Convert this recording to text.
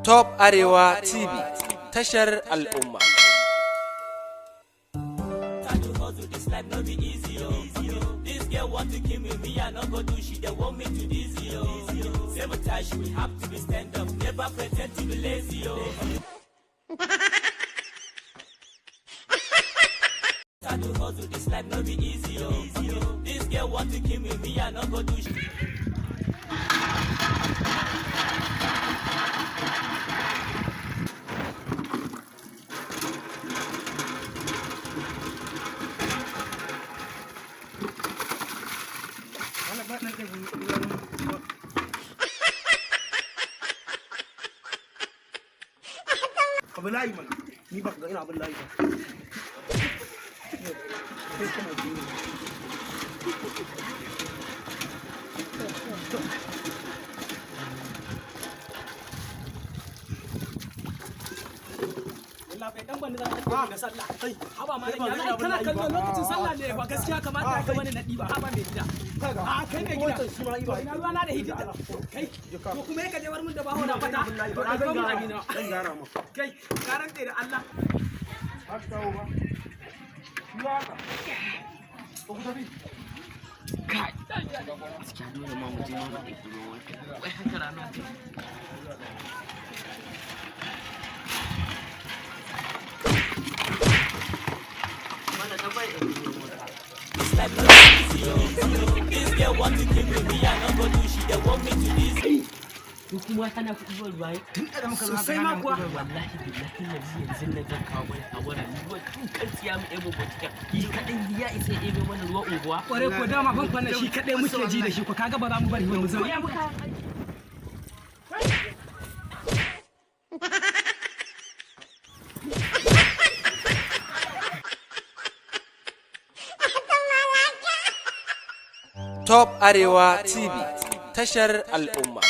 Top Arewa TV, tashar al'umma. This life no be easy, oh. This girl want to kill me, I no go do shit. Abulai man, ni bak ga ina abulai ba. Bai dan bani za ka ga sallah kai haba ma ya kana kallon lokacin sallah ne ba gaskiya kamata ka bani nadi ba haba mai gida a kai mai gida ina ruwa na da hidda kai to kuma yake je war mun da baho na fata to da zo mun abina Dan gara ma. kai karan da Allah Haka kawo ba. Ruwa ka. Ko ku tafi. Kai, gaskiya dole ma mutum ma ba da kuro wai haka rana ta. Mana ta bai da kuro mota. This girl want to kill me, I no go do shit. They want me to this. Ko kuma kana kuɗi ba ruwaye? Tun da muka zo sosai ma kuwa Wallahi billahi yanzu na zan kawo mai hawara ni wa tun kan siya mu ebo botika. Yi kaɗan ya isa ebe mana ruwa unguwa. kware ko dama ban kwana shi kadai muke ji da shi ko kaga ba za mu bari mu zama Top Arewa TV, tashar al'umma.